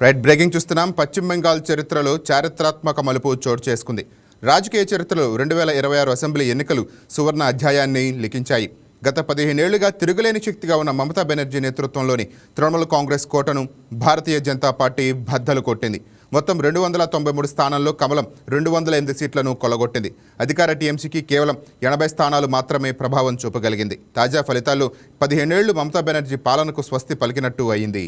Right breaking చూస్తున్నాం. పశ్చిమ బెంగాల్ చరిత్రలో చారిత్రాత్మక మలుపు చోటు చేసుకుంది. రాజకీయ చరిత్రలో 2026 అసెంబ్లీ ఎన్నికలు సువర్ణ అధ్యాయాన్ని లిఖించాయి. గత 15 ఏళ్లుగా తిరుగులేని శక్తిగా ఉన్న మమతా బెనర్జీ నేతృత్వంలోని తృణమూల్ కాంగ్రెస్ కోటను భారతీయ జనతా పార్టీ బద్దలు కొట్టింది. మొత్తం 293 స్థానాల్లో కమలం 208 సీట్లను కొల్లగొట్టింది. అధికార టీఎంసీకి కేవలం 80 స్థానాలు మాత్రమే ప్రభావం చూపగలిగింది. తాజా ఫలితాల్లో 15 ఏళ్లు మమతా బెనర్జీ పాలనకు స్వస్తి పలికినట్టు అయింది.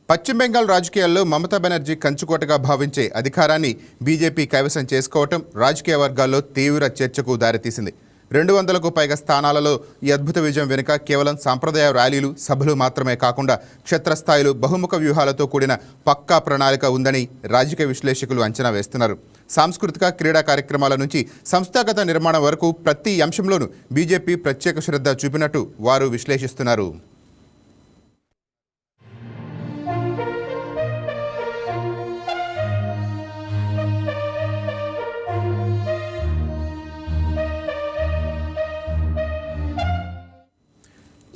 పశ్చిమ బెంగాల్ రాజకీయాల్లో మమతా బెనర్జీ కంచుకోటగా భావించే అధికారాన్ని బీజేపీ కైవసం చేసుకోవటం రాజకీయ వర్గాల్లో తీవ్ర చర్చకు దారితీసింది. 200కు పైగా స్థానాలలో ఈ అద్భుత విజయం వెనుక కేవలం సాంప్రదాయ ర్యాలీలు, సభలు మాత్రమే కాకుండా క్షేత్రస్థాయిలో బహుముఖ వ్యూహాలతో కూడిన పక్కా ప్రణాళిక ఉందని రాజకీయ విశ్లేషకులు అంచనా వేస్తున్నారు. సాంస్కృతిక క్రీడా కార్యక్రమాల నుంచి సంస్థాగత నిర్మాణం వరకు ప్రతి అంశంలోనూ బీజేపీ ప్రత్యేక శ్రద్ధ చూపినట్టు వారు విశ్లేషిస్తున్నారు.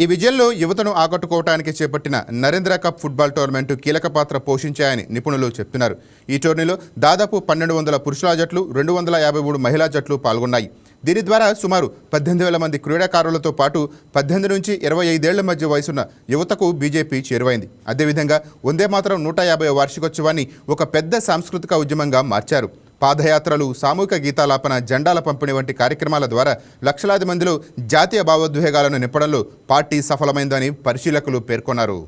ఈ విజయంలో యువతను ఆకట్టుకోవడానికి చేపట్టిన నరేంద్ర కప్ ఫుట్బాల్ టోర్నమెంటు కీలక పాత్ర పోషించాయని నిపుణులు చెప్తున్నారు. ఈ టోర్నీలో దాదాపు 1200 పురుషుల జట్లు, 253 మహిళా జట్లు పాల్గొన్నాయి. దీని ద్వారా సుమారు 18,000 మంది క్రీడాకారులతో పాటు 18 నుంచి 25 ఏళ్ల మధ్య వయసున్న యువతకు బీజేపీ చేరువైంది. అదేవిధంగా వందే మాతరం 150వ వార్షికోత్సవాన్ని ఒక పెద్ద సాంస్కృతిక ఉద్యమంగా మార్చారు. పాదయాత్రలు, సామూహిక గీతాలాపన, జెండాల పంపిణీ వంటి కార్యక్రమాల ద్వారా లక్షలాది మందిలో జాతీయ భావోద్వేగాలను నింపడంలో పార్టీ సఫలమైందని పరిశీలకులు పేర్కొన్నారు.